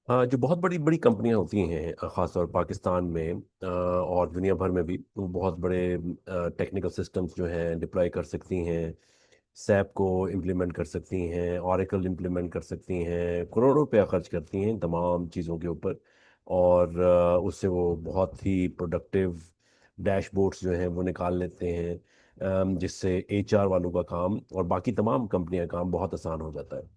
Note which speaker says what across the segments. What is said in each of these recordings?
Speaker 1: जो बहुत बड़ी बड़ी कंपनियां होती हैं, ख़ासतौर पाकिस्तान में और दुनिया भर में भी, वो बहुत बड़े टेक्निकल सिस्टम्स जो हैं डिप्लॉय कर सकती हैं। सैप को इम्प्लीमेंट कर सकती हैं, ओरेकल इम्प्लीमेंट कर सकती हैं, करोड़ों रुपया खर्च करती हैं तमाम चीज़ों के ऊपर। और उससे वो बहुत ही प्रोडक्टिव डैशबोर्ड्स जो हैं वो निकाल लेते हैं, जिससे एचआर वालों का काम और बाकी तमाम कंपनियां काम बहुत आसान हो जाता है।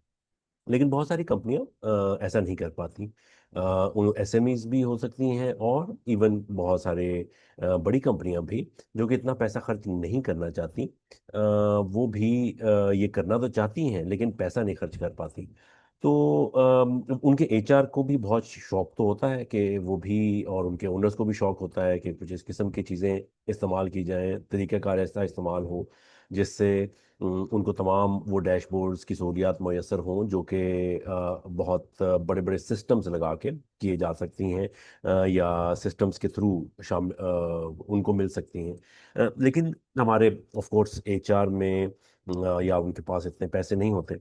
Speaker 1: लेकिन बहुत सारी कंपनियां ऐसा नहीं कर पाती। उन एसएमईज भी हो सकती हैं, और इवन बहुत सारे बड़ी कंपनियां भी जो कि इतना पैसा खर्च नहीं करना चाहती, वो भी ये करना तो चाहती हैं लेकिन पैसा नहीं खर्च कर पाती। तो उनके एचआर को भी बहुत शौक तो होता है कि वो भी, और उनके ओनर्स को भी शौक होता है कि कुछ इस किस्म की चीज़ें इस्तेमाल की जाएं, तरीक़ाकार ऐसा इस्तेमाल हो जिससे उनको तमाम वो डैशबोर्ड्स की सहूलियात मैसर हों जो कि बहुत बड़े बड़े सिस्टम्स लगा के किए जा सकती हैं, या सिस्टम्स के थ्रू उनको मिल सकती हैं। लेकिन हमारे ऑफ कोर्स एचआर में या उनके पास इतने पैसे नहीं होते।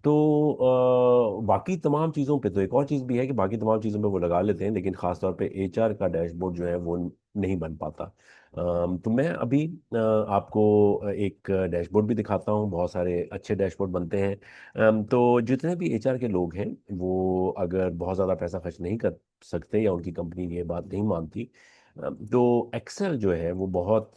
Speaker 1: तो बाकी तमाम चीज़ों पे तो एक और चीज़ भी है कि बाकी तमाम चीज़ों पे वो लगा लेते हैं, लेकिन ख़ास तौर पे एचआर का डैशबोर्ड जो है वो नहीं बन पाता। तो मैं अभी आपको एक डैशबोर्ड भी दिखाता हूँ। बहुत सारे अच्छे डैशबोर्ड बनते हैं। तो जितने भी एचआर के लोग हैं, वो अगर बहुत ज़्यादा पैसा खर्च नहीं कर सकते या उनकी कंपनी ये बात नहीं मानती, तो एक्सेल जो है वो बहुत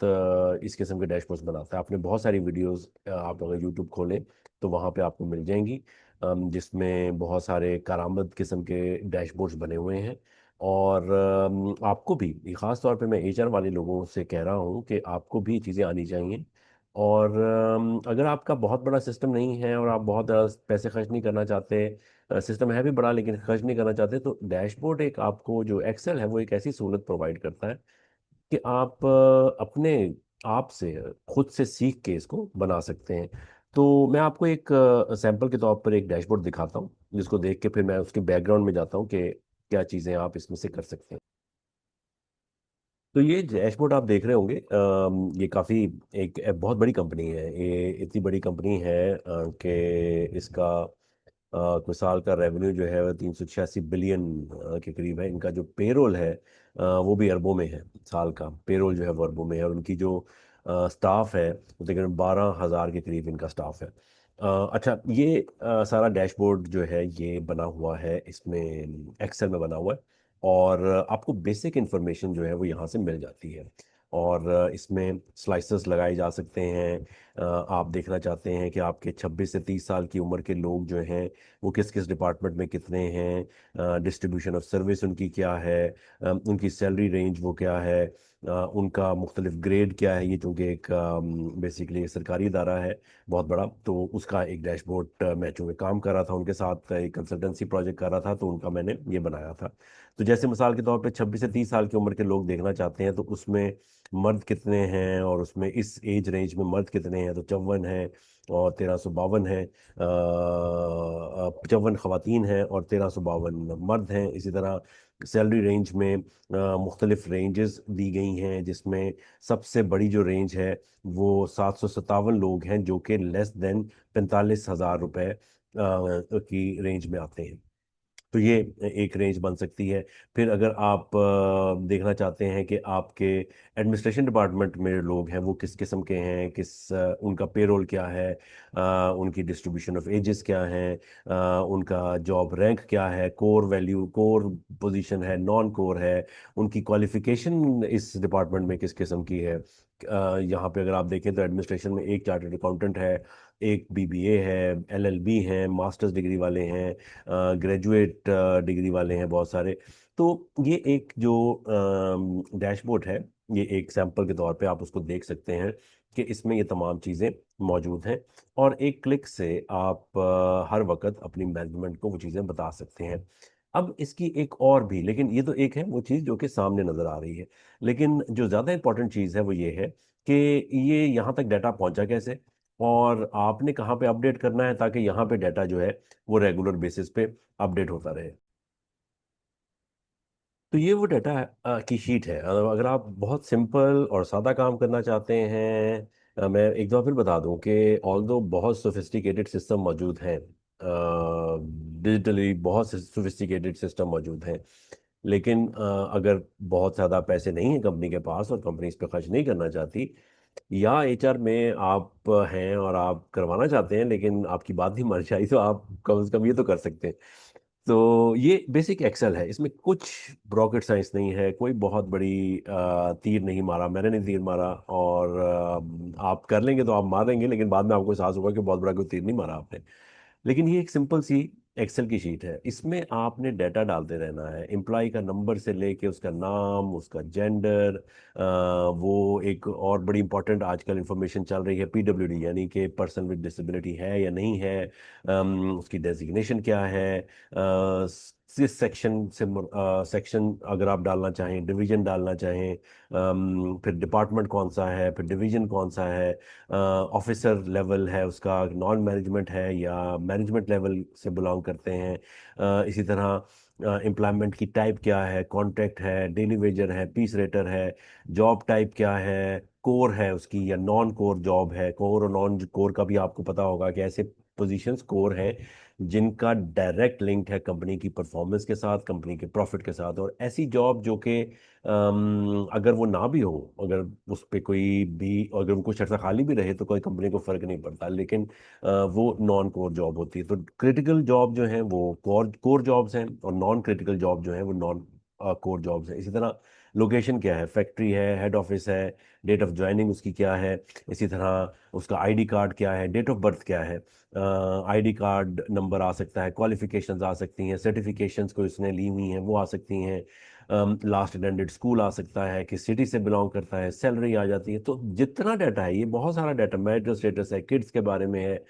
Speaker 1: इस किस्म के डैशबोर्ड्स बनाता है। आपने बहुत सारी वीडियोस, आप अगर यूट्यूब खोलें तो वहाँ पे आपको मिल जाएंगी, जिसमें बहुत सारे कारामद किस्म के डैशबोर्ड्स बने हुए हैं। और आपको भी, ख़ास तौर पे मैं एचआर वाले लोगों से कह रहा हूँ कि आपको भी चीज़ें आनी चाहिए। और अगर आपका बहुत बड़ा सिस्टम नहीं है और आप बहुत ज़्यादा पैसे खर्च नहीं करना चाहते, सिस्टम है भी बड़ा लेकिन खर्च नहीं करना चाहते, तो डैशबोर्ड एक आपको, जो एक्सेल है वो एक ऐसी सहूलत प्रोवाइड करता है कि आप अपने आप से खुद से सीख के इसको बना सकते हैं। तो मैं आपको एक सैंपल के तौर पर एक डैशबोर्ड दिखाता हूँ, जिसको देख के फिर मैं उसके बैकग्राउंड में जाता हूँ कि क्या चीज़ें आप इसमें से कर सकते हैं। तो ये डैशबोर्ड आप देख रहे होंगे, ये काफ़ी एक बहुत बड़ी कंपनी है। ये इतनी बड़ी कंपनी है कि इसका कोई साल का रेवेन्यू जो है वो 386 बिलियन के करीब है। इनका जो पेरोल है वो भी अरबों में है। साल का पेरोल जो है वो अरबों में है, और उनकी जो स्टाफ है वो तकरीबन 12,000 के करीब इनका स्टाफ है। अच्छा, ये सारा डैशबोर्ड जो है ये बना हुआ है, इसमें एक्सेल में बना हुआ है। और आपको बेसिक इन्फॉर्मेशन जो है वो यहाँ से मिल जाती है। और इसमें स्लाइसेस लगाए जा सकते हैं। आप देखना चाहते हैं कि आपके 26 से 30 साल की उम्र के लोग जो हैं वो किस किस डिपार्टमेंट में कितने हैं, डिस्ट्रीब्यूशन ऑफ सर्विस उनकी क्या है, उनकी सैलरी रेंज वो क्या है, उनका मुख्तलिफ ग्रेड क्या है। ये चूँकि एक बेसिकली सरकारी इदारा है बहुत बड़ा, तो उसका एक डैशबोर्ड मैं चूँकि काम कर रहा था उनके साथ, एक कंसल्टेंसी प्रोजेक्ट कर रहा था, तो उनका मैंने ये बनाया था। तो जैसे मिसाल के तौर पे 26 से 30 साल की उम्र के लोग देखना चाहते हैं तो उसमें मर्द कितने हैं, और उसमें इस एज रेंज में मर्द कितने हैं, तो 54 है और 1352 है। 55 खवातीन हैं और 1352 मर्द हैं। इसी तरह सैलरी रेंज में मुख्तलिफ रेंजेस दी गई हैं, जिसमें सबसे बड़ी जो रेंज है वो 757 लोग हैं जो कि लेस देन 45,000 रुपये की रेंज में आते हैं। तो ये एक रेंज बन सकती है। फिर अगर आप देखना चाहते हैं कि आपके एडमिनिस्ट्रेशन डिपार्टमेंट में लोग हैं वो किस किस्म के हैं, उनका पेरोल क्या है, उनकी डिस्ट्रीब्यूशन ऑफ एजेस क्या है, उनका जॉब रैंक क्या है, कोर वैल्यू, कोर पोजीशन है, नॉन कोर है, उनकी क्वालिफिकेशन इस डिपार्टमेंट में किस किस्म की है। यहाँ पे अगर आप देखें तो एडमिनिस्ट्रेशन में एक चार्टर्ड अकाउंटेंट है, एक बीबीए है, एलएलबी हैं, मास्टर्स डिग्री वाले हैं, ग्रेजुएट डिग्री वाले हैं बहुत सारे। तो ये एक जो डैशबोर्ड है, ये एक सैंपल के तौर पे आप उसको देख सकते हैं कि इसमें ये तमाम चीज़ें मौजूद हैं। और एक क्लिक से आप हर वक्त अपनी मैनेजमेंट को वो चीज़ें बता सकते हैं। अब इसकी एक और भी, लेकिन ये तो एक है वो चीज़ जो कि सामने नज़र आ रही है, लेकिन जो ज़्यादा इंपॉर्टेंट चीज़ है वो ये है कि ये यहाँ तक डाटा पहुँचा कैसे, और आपने कहाँ पे अपडेट करना है ताकि यहाँ पे डाटा जो है वो रेगुलर बेसिस पे अपडेट होता रहे। तो ये वो डाटा की शीट है। अगर आप बहुत सिंपल और सादा काम करना चाहते हैं, मैं एक दफ़ा फिर बता दूं कि ऑल्दो बहुत सोफिस्टिकेटेड सिस्टम मौजूद हैं डिजिटली बहुत से सोफिस्टिकेटेड सिस्टम मौजूद हैं। लेकिन अगर बहुत ज़्यादा पैसे नहीं हैं कंपनी के पास और कंपनी इस पर खर्च नहीं करना चाहती, या एचआर में आप हैं और आप करवाना चाहते हैं लेकिन आपकी बात नहीं मान चाहिए, तो आप कम से कम ये तो कर सकते हैं। तो ये बेसिक एक्सेल है, इसमें कुछ रॉकेट साइंस नहीं है, कोई बहुत बड़ी तीर नहीं मारा, मैंने नहीं तीर मारा। और आप कर लेंगे तो आप मारेंगे, लेकिन बाद में आपको एहसास होगा कि बहुत बड़ा कोई तीर नहीं मारा आपने। लेकिन ये एक सिंपल सी एक्सेल की शीट है, इसमें आपने डाटा डालते रहना है, एम्प्लॉय का नंबर से लेके उसका नाम, उसका जेंडर, वो एक और बड़ी इंपॉर्टेंट आजकल इंफॉर्मेशन चल रही है पीडब्ल्यूडी, यानी कि पर्सन विद डिसेबिलिटी है या नहीं है, उसकी डेजिग्नेशन क्या है, किस सेक्शन से सेक्शन अगर आप डालना चाहें, डिवीजन डालना चाहें, फिर डिपार्टमेंट कौन सा है, फिर डिवीजन कौन सा है, ऑफिसर लेवल है उसका, नॉन मैनेजमेंट है या मैनेजमेंट लेवल से बिलोंग करते हैं, इसी तरह एम्प्लॉयमेंट की टाइप क्या है, कॉन्ट्रैक्ट है, डेली वेजर है, पीस रेटर है, जॉब टाइप क्या है, कोर है उसकी या नॉन कोर जॉब है। कोर और नॉन कोर का भी आपको पता होगा कि ऐसे पोजीशंस कोर हैं जिनका डायरेक्ट लिंक है कंपनी की परफॉर्मेंस के साथ, कंपनी के प्रॉफिट के साथ। और ऐसी जॉब जो कि अगर वो ना भी हो, अगर उस पे कोई भी, अगर उनको शर्त खाली भी रहे तो कोई कंपनी को फर्क नहीं पड़ता, लेकिन वो नॉन कोर जॉब होती है। तो क्रिटिकल जॉब जो है वो कोर कोर जॉब्स हैं, और नॉन क्रिटिकल जॉब जो है वो नॉन कोर जॉब्स हैं। इसी तरह लोकेशन क्या है, फैक्ट्री है, हेड ऑफिस है, डेट ऑफ ज्वाइनिंग उसकी क्या है, इसी तरह उसका आईडी कार्ड क्या है, डेट ऑफ बर्थ क्या है, आईडी कार्ड नंबर आ सकता है, क्वालिफिकेशंस आ सकती हैं, सर्टिफिकेशंस को इसने ली हुई हैं वो आ सकती हैं, लास्ट अटेंडेड स्कूल आ सकता है, किस सिटी से बिलोंग करता है, सैलरी आ जाती है। तो जितना डाटा है, ये बहुत सारा डाटा, मैरिटल स्टेटस है, किड्स के बारे में है,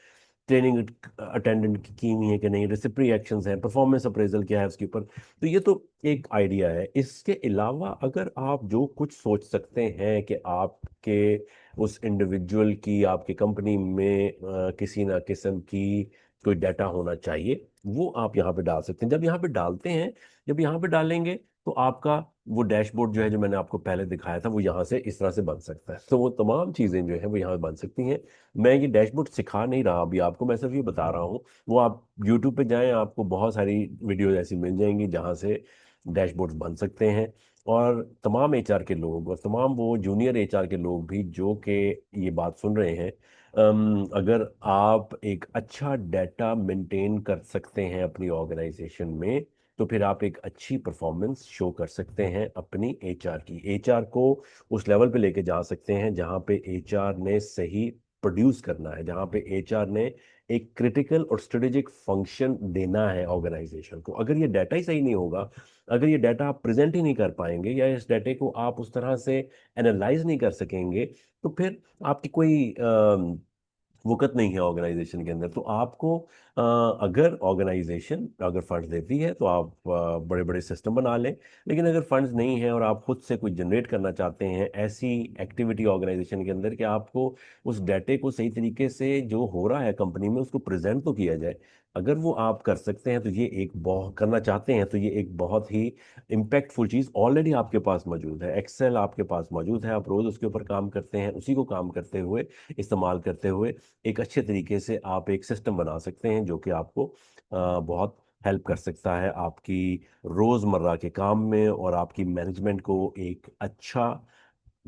Speaker 1: ट्रेनिंग अटेंडेंट की हुई है कि नहीं, डिसिप्लिनरी एक्शंस हैं, परफॉर्मेंस अप्रेजल क्या है उसके ऊपर। तो ये तो एक आइडिया है। इसके अलावा अगर आप जो कुछ सोच सकते हैं कि आपके उस इंडिविजुअल की, आपकी कंपनी में किसी ना किस्म की कोई डाटा होना चाहिए, वो आप यहाँ पे डाल सकते हैं। जब यहाँ पे डालते हैं, जब यहाँ पे डालेंगे, तो आपका वो डैशबोर्ड जो है, जो मैंने आपको पहले दिखाया था, वो यहाँ से इस तरह से बन सकता है। तो वो तमाम चीज़ें जो है वो यहाँ बन सकती हैं। मैं ये डैशबोर्ड सिखा नहीं रहा अभी आपको, मैं सिर्फ ये बता रहा हूँ। वो आप यूट्यूब पे जाएं, आपको बहुत सारी वीडियोज ऐसी मिल जाएंगी जहाँ से डैशबोर्ड्स बन सकते हैं। और तमाम एचआर के लोग और तमाम वो जूनियर एचआर के लोग भी जो कि ये बात सुन रहे हैं, अगर आप एक अच्छा डाटा मेंटेन कर सकते हैं अपनी ऑर्गेनाइजेशन में, तो फिर आप एक अच्छी परफॉर्मेंस शो कर सकते हैं अपनी एचआर की। एचआर को उस लेवल पे लेके जा सकते हैं जहाँ पे एचआर ने सही प्रोड्यूस करना है, जहाँ पे एचआर ने एक क्रिटिकल और स्ट्रेटेजिक फंक्शन देना है ऑर्गेनाइजेशन को। अगर ये डाटा ही सही नहीं होगा, अगर ये डाटा आप प्रेजेंट ही नहीं कर पाएंगे, या इस डाटे को आप उस तरह से एनालाइज नहीं कर सकेंगे, तो फिर आपकी कोई वक़्त नहीं है ऑर्गेनाइजेशन के अंदर। तो आपको अगर ऑर्गेनाइजेशन अगर फंड्स देती है तो आप बड़े बड़े सिस्टम बना लें। लेकिन अगर फंड्स नहीं है और आप खुद से कुछ जनरेट करना चाहते हैं ऐसी एक्टिविटी ऑर्गेनाइजेशन के अंदर कि आपको उस डाटे को सही तरीके से जो हो रहा है कंपनी में उसको प्रेजेंट तो किया जाए, अगर वो आप कर सकते हैं तो ये एक बहुत करना चाहते हैं, तो ये एक बहुत ही इम्पैक्टफुल चीज़ ऑलरेडी आपके पास मौजूद है। एक्सेल आपके पास मौजूद है, आप रोज़ उसके ऊपर काम करते हैं, उसी को काम करते हुए, इस्तेमाल करते हुए एक अच्छे तरीके से आप एक सिस्टम बना सकते हैं जो कि आपको बहुत हेल्प कर सकता है आपकी रोज़मर्रा के काम में, और आपकी मैनेजमेंट को एक अच्छा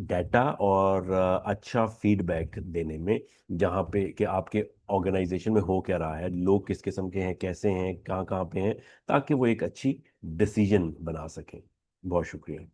Speaker 1: डाटा और अच्छा फीडबैक देने में, जहाँ पे कि आपके ऑर्गेनाइजेशन में हो क्या रहा है, लोग किस किस्म के हैं, कैसे हैं, कहाँ कहाँ पे हैं, ताकि वो एक अच्छी डिसीजन बना सकें। बहुत शुक्रिया।